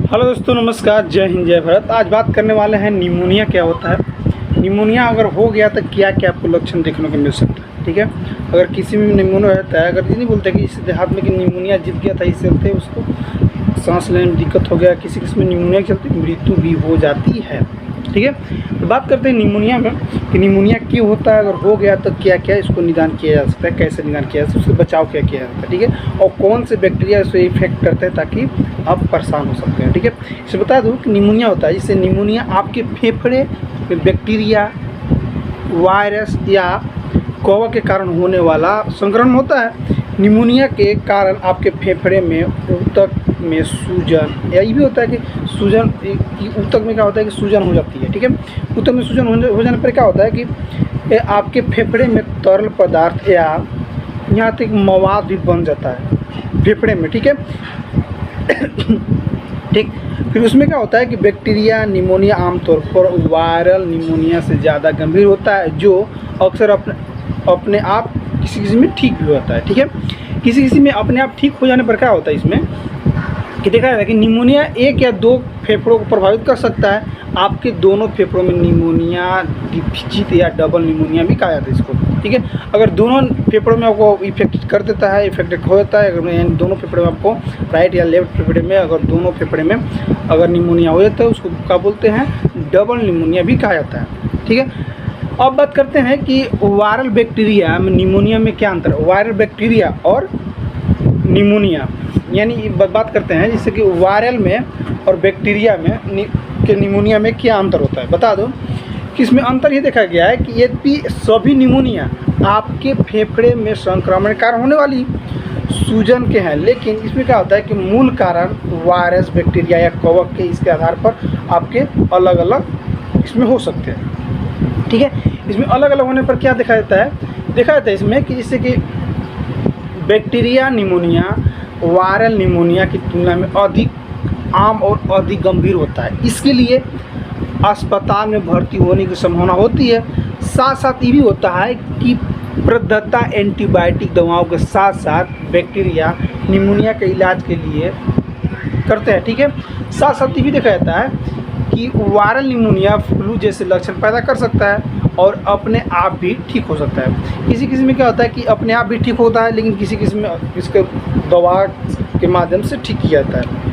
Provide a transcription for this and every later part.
Hello दोस्तों, नमस्कार, जय हिंद, जय भारत। आज बात करने वाले हैं निमोनिया क्या होता है। निमोनिया अगर हो गया तो क्या क्या आपको लक्षण देखने को मिल सकता है। ठीक है, अगर किसी में निमोनिया रहता है, अगर ये नहीं बोलते कि इस देहात में कि निमोनिया जीत गया था, इस चलते उसको सांस लेने में दिक्कत हो गया, किसी किसी में निमोनिया के चलते मृत्यु भी हो जाती है। ठीक है, तो बात करते हैं निमोनिया में कि निमोनिया क्यों होता है, अगर हो गया तो क्या क्या इसको निदान किया जा सकता है, कैसे निदान किया जा सकता है, उससे बचाव क्या किया जाता है। ठीक है, और कौन से बैक्टीरिया इससे इफेक्ट करते हैं ताकि आप परेशान हो सकते हैं। ठीक है, इसे बता दूं कि निमोनिया होता है, जिससे निमोनिया आपके फेफड़े में बैक्टीरिया, वायरस या कवक के कारण होने वाला संक्रमण होता है। निमोनिया के कारण आपके फेफड़े में ऊतक में सूजन, या ये भी होता है कि सूजन, ऊतक में क्या होता है कि सूजन हो जाती है। ठीक है, ऊतक में सूजन हो जाने पर क्या होता है कि आपके फेफड़े में तरल पदार्थ या यहाँ तक मवाद भी बन जाता है फेफड़े में। ठीक है, ठीक, फिर उसमें क्या होता है कि बैक्टीरिया निमोनिया आमतौर पर वायरल निमोनिया से ज़्यादा गंभीर होता है, जो अक्सर अपने आप किसी किसी में ठीक भी होता है। ठीक है, किसी किसी में अपने आप ठीक हो जाने पर क्या होता है इसमें कि देखा जाता है कि निमोनिया एक या दो फेफड़ों को प्रभावित कर सकता है। आपके दोनों फेफड़ों में निमोनिया, डिफिचिट या डबल निमोनिया भी कहा जाता है इसको। ठीक है, अगर दोनों फेफड़ों में आपको इफेक्ट कर देता है, इफेक्ट हो जाता है, अगर दोनों फेफड़े में आपको राइट या लेफ्ट फेफड़े में, अगर दोनों फेफड़े में अगर निमोनिया हो जाता है, उसको क्या बोलते हैं, डबल निमोनिया भी कहा जाता है। ठीक है, अब बात करते हैं कि वायरल बैक्टीरिया में निमोनिया में क्या अंतर है। वायरल बैक्टीरिया और निमोनिया यानी बात करते हैं जैसे कि वायरल में और बैक्टीरिया में के निमोनिया में क्या अंतर होता है। बता दो कि इसमें अंतर ये देखा गया है कि यदि सभी निमोनिया आपके फेफड़े में संक्रमण के कारण होने वाली सूजन के हैं, लेकिन इसमें क्या होता है कि मूल कारण वायरस, बैक्टीरिया या कवक के, इसके आधार पर आपके अलग अलग इसमें हो सकते हैं। ठीक है, इसमें अलग अलग होने पर क्या देखा जाता है इसमें कि जैसे कि बैक्टीरिया निमोनिया वायरल निमोनिया की तुलना में अधिक आम और अधिक गंभीर होता है। इसके लिए अस्पताल में भर्ती होने की संभावना होती है। साथ साथ ये भी होता है कि प्रदत्ता एंटीबायोटिक दवाओं के साथ साथ बैक्टीरिया निमोनिया के इलाज के लिए करते हैं। ठीक है, साथ साथ ये भी देखा जाता है कि वायरल निमोनिया फ्लू जैसे लक्षण पैदा कर सकता है और अपने आप भी ठीक हो सकता है। किसी किसी में क्या होता है कि अपने आप भी ठीक होता है, लेकिन किसी किसी में इसके दवा के माध्यम से ठीक किया जाता है।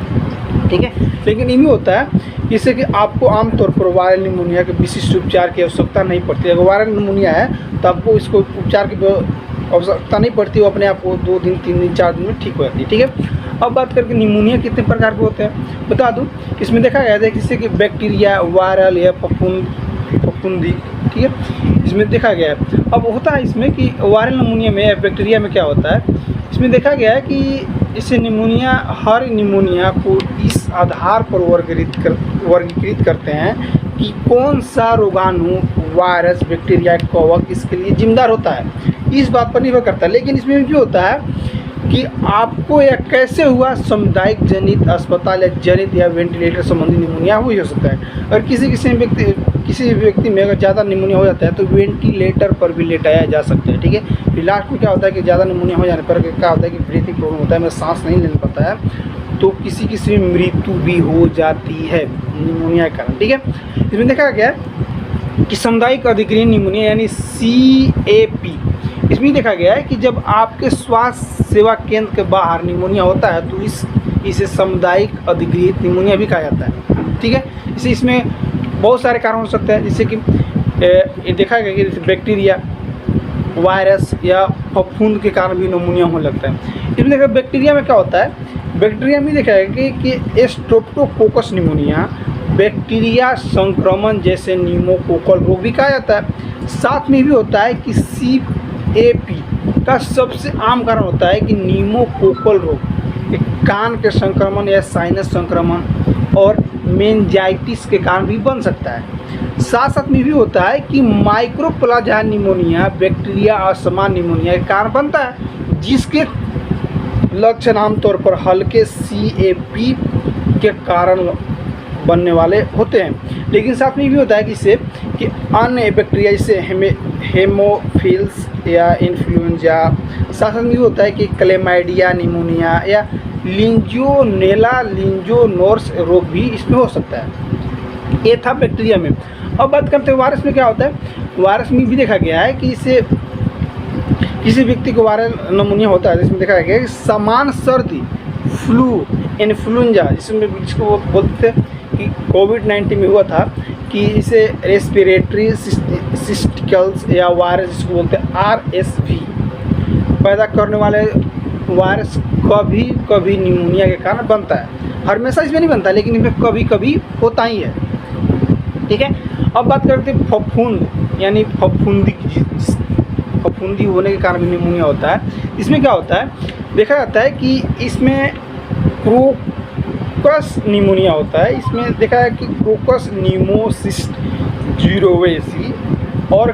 ठीक है, लेकिन ये भी होता है जिससे कि आपको आमतौर पर वायरल निमोनिया के विशिष्ट उपचार की आवश्यकता नहीं पड़ती। अगर वायरल निमोनिया है तो आपको इसको उपचार की आवश्यकता नहीं पड़ती, वो अपने आप को 2 दिन, 3 दिन, 4 दिन में ठीक हो जाती है। ठीक है, अब बात करके निमोनिया कितने प्रकार के होते हैं बता दूं। इसमें देखा गया है जैसे कि बैक्टीरिया, वायरल या फफूंदी। ठीक है, इसमें देखा गया है। अब होता है इसमें कि वायरल निमोनिया में या बैक्टीरिया में क्या होता है, इसमें देखा गया है कि इससे निमोनिया, हर निमोनिया को इस आधार पर वर्गीकृत करते हैं कि कौन सा रोगाणु, वायरस, बैक्टीरिया, कवक इसके लिए जिम्मेदार होता है। इस बात पर निर्भर करता है। लेकिन इसमें भी होता है कि आपको यह कैसे हुआ, सामुदायिक जनित, अस्पताल या जनित या वेंटिलेटर संबंधी निमोनिया हो सकता है। और किसी व्यक्ति में अगर ज़्यादा निमोनिया हो जाता है तो वेंटिलेटर पर भी लेटाया जा सकता है। ठीक है, फिर लास्ट में क्या होता है कि ज़्यादा निमोनिया हो जाने पर क्या होता है कि ब्रीथिंग प्रॉब्लम होता है, मैं सांस नहीं ले पाता है, तो किसी किसी में मृत्यु भी हो जाती है निमोनिया के कारण। ठीक है, इसमें देखा गया है कि सामुदायिक अधिग्रहण निमोनिया यानी CAP, इसमें देखा गया है कि जब आपके स्वास्थ्य सेवा केंद्र के बाहर निमोनिया होता है तो इसे सामुदायिक अधिग्रहित निमोनिया भी कहा जाता है। ठीक है, इसमें बहुत सारे कारण हो सकते हैं, जैसे कि ये देखा गया कि जैसे बैक्टीरिया, वायरस या फफूंद के कारण भी निमोनिया होने लगता है। इसमें देखा बैक्टीरिया में क्या होता है, बैक्टीरिया में देखा है कि स्ट्रेप्टोकोकस निमोनिया बैक्टीरिया संक्रमण जैसे न्यूमोकोकल रोग भी कहा जाता है। साथ में भी होता है कि CAP का सबसे आम कारण होता है कि न्यूमोकोकल रोग, कान के संक्रमण या साइनस संक्रमण और मेनिंजाइटिस के कारण भी बन सकता है। साथ साथ में भी होता है कि माइक्रोप्लाज्मा निमोनिया बैक्टीरिया असामान्य निमोनिया के कारण बनता है, जिसके लक्षण आमतौर पर हल्के CAP के कारण बनने वाले होते हैं। लेकिन साथ में भी होता है कि इससे कि अन्य बैक्टीरिया जैसे हेमोफिल्स या इन्फ्लुएंजा, साथ में भी होता है कि क्लेमाइडिया निमोनिया या लिंजियोनेला लिंजियोनोर्स रोग भी इसमें हो सकता है। ये था बैक्टीरिया में। अब बात करते हैं वायरस में क्या होता है। वायरस में भी देखा गया है कि इससे किसी व्यक्ति को वायरल निमोनिया होता है, जिसमें देखा गया है कि समान सर्दी, फ्लू, इन्फ्लुएंजा, जिसको वो बोलते थे कि कोविड-19 में हुआ था, कि इसे रेस्पिरेटरी सिस्टिकल्स या वायरस जिसको बोलते हैं RSV पैदा करने वाले वायरस कभी कभी निमोनिया के कारण बनता है। हमेशा इसमें नहीं बनता, लेकिन इसमें कभी कभी होता ही है। ठीक है। अब बात करते हैं फफूंद, यानी फफूंदी होने के कारण भी निमोनिया होता है। इसमें क्या होता है, देखा जाता है कि इसमें क्रोकस निमोनिया होता है। इसमें देखा है कि क्रोकस न्यूमोसिस्ट जीरोवेसी और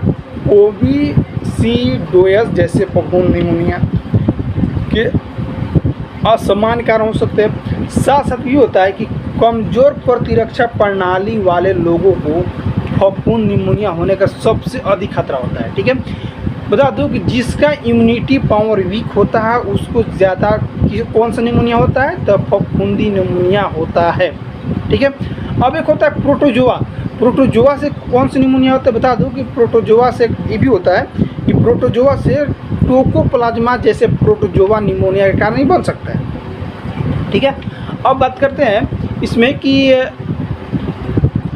कोविशील्डोसिस जैसे फफूंद निमोनिया के असामान्य कारण हो सकते हैं। साथ साथ ये होता है कि कमज़ोर प्रतिरक्षा प्रणाली वाले लोगों को फफूंद निमोनिया होने का सबसे अधिक खतरा होता है। ठीक है। बता दूं कि जिसका इम्यूनिटी पावर वीक होता है उसको ज़्यादा कौन सा निमोनिया होता है, तो फफूंदी निमोनिया होता है। ठीक है। अब एक होता है प्रोटोजोआ। प्रोटोजोआ से कौन सा निमोनिया होता है, बता दूं कि प्रोटोजोआ से ये भी होता है कि प्रोटोजोआ से टोकोप्लाज्मा जैसे प्रोटोजोआ निमोनिया के कारण ही बन सकता है। ठीक है। अब बात करते हैं इसमें कि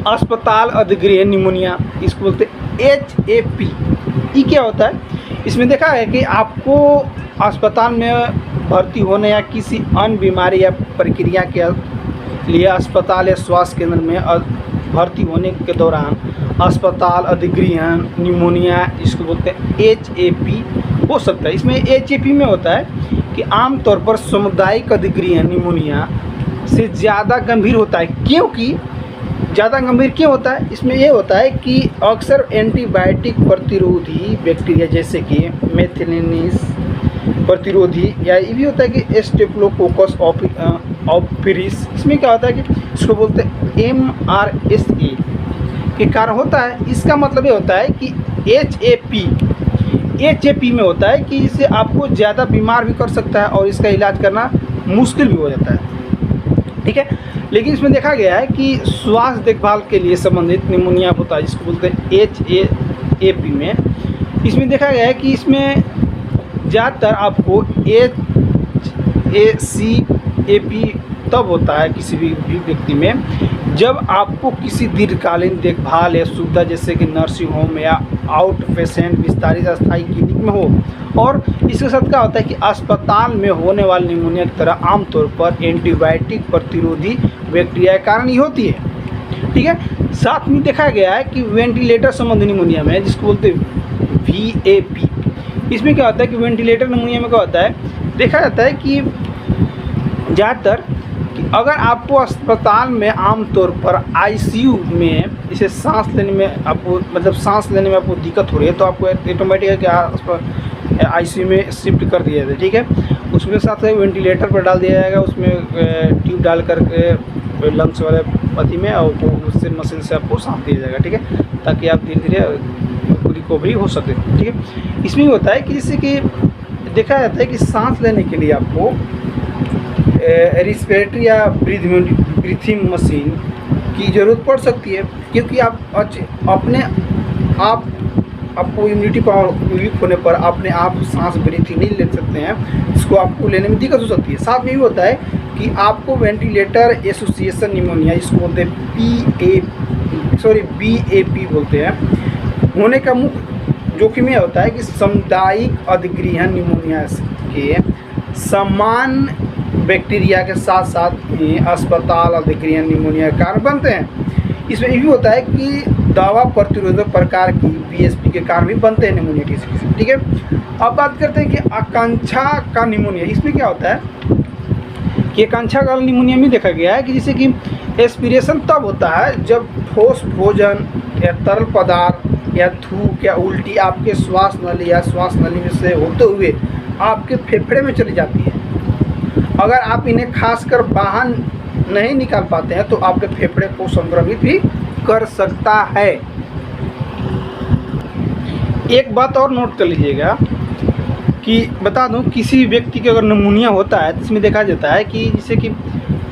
अस्पताल अधिगृह निमोनिया, इसको बोलते हैं HAP। ये क्या होता है, इसमें देखा है कि आपको अस्पताल में भर्ती होने या किसी अन्य बीमारी या प्रक्रिया के लिए अस्पताल या स्वास्थ्य केंद्र में भर्ती होने के दौरान अस्पताल अधिगृहण निमोनिया, इसको बोलते हैं HAP हो सकता है। इसमें HAP में होता है कि आमतौर पर सामुदायिक अधिगृहण निमोनिया से ज़्यादा गंभीर होता है। क्योंकि ज़्यादा गंभीर क्यों होता है, इसमें ये होता है कि अक्सर एंटीबायोटिक प्रतिरोधी बैक्टीरिया जैसे कि मेथिलिनिस प्रतिरोधी, या ये भी होता है कि स्टेफिलोकोकस ऑफिरिस, इसमें क्या होता है कि इसको बोलते हैं MRSA के कारण होता है। इसका मतलब ये होता है कि HAP में होता है कि इससे आपको ज़्यादा बीमार भी कर सकता है और इसका इलाज करना मुश्किल भी हो जाता है। ठीक है। लेकिन इसमें देखा गया है कि स्वास्थ्य देखभाल के लिए संबंधित निमोनिया होता है, जिसको बोलते हैं HAP में। इसमें देखा गया है कि इसमें ज़्यादातर आपको HACAP तब होता है किसी भी व्यक्ति में जब आपको किसी दीर्घकालीन देखभाल या सुविधा जैसे कि नर्सिंग होम या आउट पेशेंट विस्तारित अस्थायी क्लिनिक में हो। और इसके साथ क्या होता है कि अस्पताल में होने वाले निमोनिया की तरह आमतौर पर एंटीबायोटिक प्रतिरोधी बैक्टीरिया के कारण ही होती है। ठीक है। साथ में देखा गया है कि वेंटिलेटर संबंधी निमोनिया में, जिसको बोलते हैं VAP, इसमें क्या होता है कि वेंटिलेटर निमोनिया में क्या होता है, देखा जाता है कि ज़्यादातर अगर आपको अस्पताल में आमतौर पर ICU में इसे सांस लेने में आपको सांस लेने में आपको दिक्कत हो रही है, तो आपको ऑटोमेटिक है कि ICU में शिफ्ट कर दिया जाए। ठीक है। उसके साथ वेंटिलेटर पर डाल दिया जाएगा, उसमें ट्यूब डाल करके लंग्स वाले पति में, और उससे मशीन से आपको सांस दिया जाएगा। ठीक है। ताकि आप धीरे धीरे रिकवरी हो सके। ठीक है। इसमें होता है कि जैसे कि देखा जाता है कि सांस लेने के लिए आपको रिस्पिरेटरी या ब्रीथिंग मशीन की ज़रूरत पड़ सकती है, क्योंकि आप अपने आप आपको इम्यूनिटी पावर वीक होने पर अपने आप सांस ब्रीथिंग नहीं ले सकते हैं, इसको आपको लेने में दिक्कत हो सकती है। साथ में भी होता है कि आपको वेंटिलेटर एसोसिएशन निमोनिया, इसको बोलते हैं BAP बोलते हैं, होने का मुख्य जोखिम यह होता है कि सामुदायिक अधिगृहण निमोनिया के समान बैक्टीरिया के साथ साथ ही अस्पताल अधिगृहण निमोनिया के कारण बनते हैं। इसमें ये भी होता है कि दवा प्रतिरोधक प्रकार की BSP के कारण भी बनते हैं निमोनिया की किस्म। ठीक है। अब बात करते हैं कि आकांक्षा का निमोनिया। इसमें क्या होता है कि आकांक्षा का निमोनिया में देखा गया है कि जैसे कि एस्पिरेशन तब होता है जब ठोस भोजन या तरल पदार्थ या थूक या उल्टी आपके श्वास नली या श्वास नली में से होते हुए आपके फेफड़े में चली जाती है। अगर आप इन्हें खासकर बाहर नहीं निकाल पाते हैं तो आपके फेफड़े को संक्रमित भी कर सकता है। एक बात और नोट कर लीजिएगा कि बता दूं, किसी व्यक्ति के अगर निमोनिया होता है तो इसमें देखा जाता है कि जैसे कि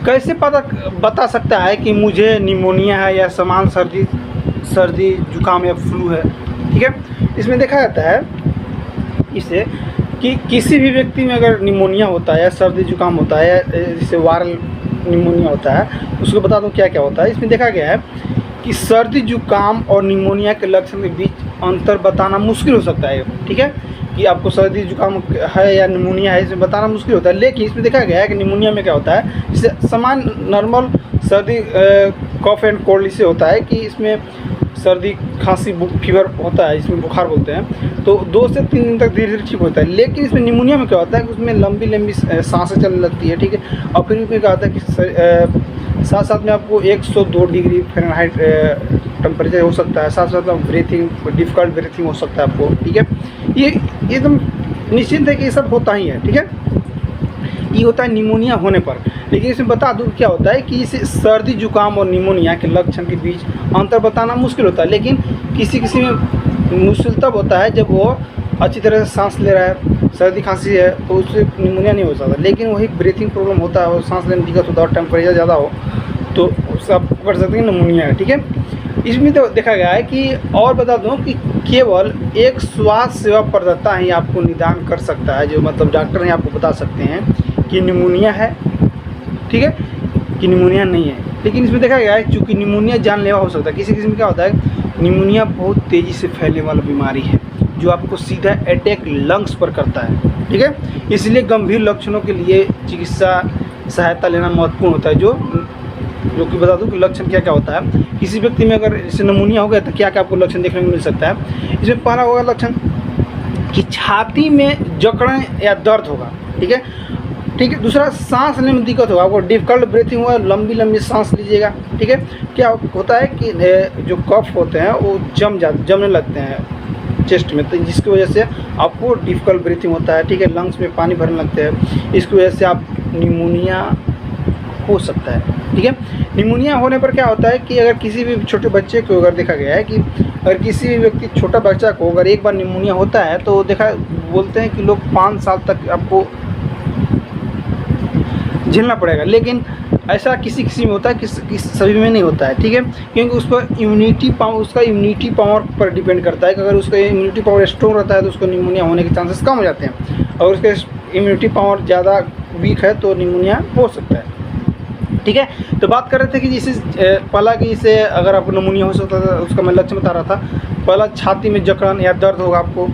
कैसे बता सकता है कि मुझे निमोनिया है या सामान्य सर्दी जुकाम या फ्लू है। ठीक है, इसमें देखा जाता है इसे कि किसी भी व्यक्ति में अगर निमोनिया होता है या सर्दी जुकाम होता है या जैसे वायरल निमोनिया होता है, उसको बता दूं क्या क्या होता है। इसमें देखा गया है कि सर्दी जुकाम और निमोनिया के लक्षण के बीच अंतर बताना मुश्किल हो सकता है। ठीक है, कि आपको सर्दी जुकाम है या निमोनिया है इसमें बताना मुश्किल होता है, लेकिन इसमें देखा गया है कि निमोनिया में क्या होता है, जैसे सामान्य नॉर्मल सर्दी कफ एंड कोल्ड इसे होता है कि इसमें सर्दी खांसी फीवर होता है, इसमें बुखार बोलते हैं, तो 2 से 3 दिन तक धीरे धीरे ठीक होता है। लेकिन इसमें निमोनिया में क्या होता है कि उसमें लंबी लंबी सांसें चलने लगती है। ठीक है, और फिर इसमें क्या होता है कि साथ साथ में आपको 102 डिग्री फ़ारेनहाइट टेम्परेचर हो सकता है, साथ साथ में ब्रीथिंग डिफ़िकल्ट ब्रीथिंग हो सकता है आपको। ठीक है, ये एकदम निश्चिंत है कि ये सब होता ही है। ठीक है, ये होता है निमोनिया होने पर। लेकिन इसमें बता दूं क्या होता है कि इस सर्दी जुकाम और निमोनिया के लक्षण के बीच अंतर बताना मुश्किल होता है, लेकिन किसी किसी में मुश्किल तब होता है जब वो अच्छी तरह से सांस ले रहा है, सर्दी खांसी है तो उससे निमोनिया नहीं हो सकता। लेकिन वही ब्रीथिंग प्रॉब्लम होता है और सांस लेने में दिक्कत होता है और टेम्परेचर ज़्यादा हो तो सब कर सकते हैं निमोनिया है। ठीक है, इसमें तो देखा गया है कि, और बता दूं कि केवल एक स्वास्थ्य सेवा प्रदाता ही आपको निदान कर सकता है, जो मतलब डॉक्टर ही आपको बता सकते हैं कि निमोनिया है, ठीक है, कि निमोनिया नहीं है। लेकिन इसमें देखा गया है चूँकि निमोनिया जानलेवा हो सकता है। किसी किसी में क्या होता है, निमोनिया बहुत तेज़ी से फैलने वाला बीमारी है जो आपको सीधा अटैक लंग्स पर करता है। ठीक है, इसलिए गंभीर लक्षणों के लिए चिकित्सा सहायता लेना महत्वपूर्ण होता है। जो कि बता दूं कि लक्षण क्या क्या होता है। किसी व्यक्ति में अगर जैसे निमोनिया हो गया तो क्या क्या आपको लक्षण देखने को मिल सकता है। इसमें पहला होगा लक्षण कि छाती में जकड़न या दर्द होगा। ठीक है, दूसरा सांस लेने में दिक्कत होगा, आपको डिफिकल्ट ब्रीथिंग होगा, लंबी लंबी सांस लीजिएगा। ठीक है, क्या होता है कि जो कफ होते हैं वो जमने लगते हैं चेस्ट में, तो जिसकी वजह से आपको डिफिकल्ट ब्रीथिंग होता है। ठीक है, लंग्स में पानी भरने लगते हैं, इसकी वजह से आप निमोनिया हो सकता है। ठीक है, निमोनिया होने पर क्या होता है कि अगर किसी भी छोटे बच्चे को अगर देखा गया है कि अगर किसी भी व्यक्ति छोटा बच्चा को अगर एक बार निमोनिया होता है तो बोलते हैं कि लोग 5 साल तक आपको झेलना पड़ेगा। लेकिन ऐसा किसी में होता है, सभी में नहीं होता है। ठीक है, क्योंकि उस पर उसका इम्यूनिटी पावर पर डिपेंड करता है कि अगर उसका इम्यूनिटी पावर स्ट्रॉन्ग रहता है तो उसको निमोनिया होने के चांसेस कम हो जाते हैं, और उसके इम्यूनिटी पावर ज़्यादा वीक है तो निमोनिया हो सकता है। ठीक है, तो बात कर रहे थे कि जैसे पहला कि जैसे अगर आपको निमोनिया हो सकता है उसका मैं लक्षण बता रहा था। पहला छाती में जकड़न या दर्द होगा, आपको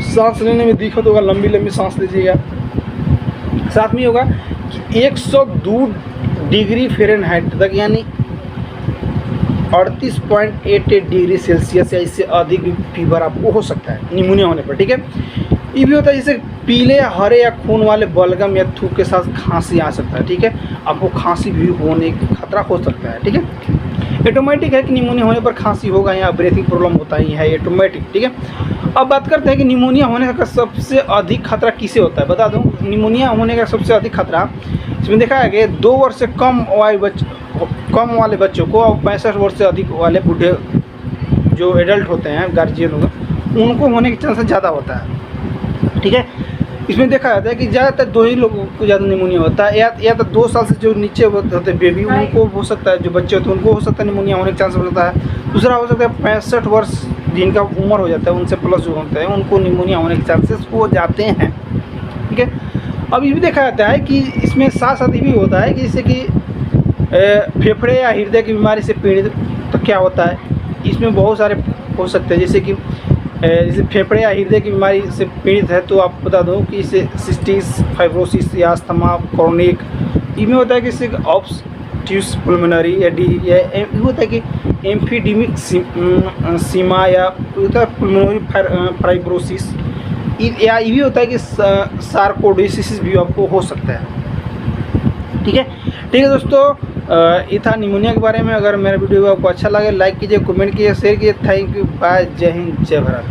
सांस लेने में दिक्कत होगा, लंबी लंबी सांस लीजिएगा। साथ में होगा कि 102 डिग्री फ़ारेनहाइट तक यानी 38.88 डिग्री सेल्सियस या इससे अधिक फीवर आपको हो सकता है निमोनिया होने पर। ठीक है, ये भी होता है जैसे पीले या हरे या खून वाले बलगम या थूक के साथ खांसी आ सकता है। ठीक है, आपको खांसी भी होने का खतरा हो सकता है। ठीक है, ऑटोमेटिक है कि निमोनिया होने पर खांसी होगा या ब्रीथिंग प्रॉब्लम होता ही है, ऑटोमेटिक। ठीक है, अब बात करते हैं कि निमोनिया होने का सबसे अधिक खतरा किसे होता है। बता दूं, निमोनिया होने का सबसे अधिक खतरा इसमें देखा है कि 2 वर्ष से कम वाले बच्चों को और 65 वर्ष से अधिक वाले बूढ़े जो एडल्ट होते हैं गार्जियन होगा उनको होने के चांसेस ज़्यादा होता है। ठीक है, इसमें देखा जाता है कि ज़्यादातर 2 ही लोगों को ज़्यादा निमोनिया होता है, या तो 2 साल से जो नीचे होते हैं बेबी उनको हो सकता है, जो बच्चे होते हैं उनको हो सकता है निमोनिया होने के चांस होता है। दूसरा हो सकता है 65 वर्ष जिनका उम्र हो जाता है उनसे प्लस जो होता है उनको निमोनिया होने के चांसेस हो जाते हैं। ठीक है, अब ये भी देखा जाता है कि इसमें साथ साथ ये भी होता है कि जैसे कि फेफड़े या हृदय की बीमारी से पीड़ित तो क्या होता है, इसमें बहुत सारे हो सकते हैं। जैसे फेफड़े या हृदय की बीमारी से पीड़ित है तो आप बता दो कि इसे सिस्टिस फाइब्रोसिस या अस्थमा क्रॉनिक, इनमें होता है कि इसे ऑब्स्ट्रक्टिव पुल्मोनरी या ये होता है कि एम्फीडेमिक सीमा या पुल्मोनरी फाइब्रोसिस, या ये भी होता है कि सार्कोइडोसिस भी आपको हो सकता है। ठीक है दोस्तों, ये था निमोनिया के बारे में। अगर मेरा वीडियो आपको अच्छा लगे लाइक कीजिए, कमेंट कीजिए, शेयर कीजिए। थैंक यू, बाय, जय हिंद, जय भारत।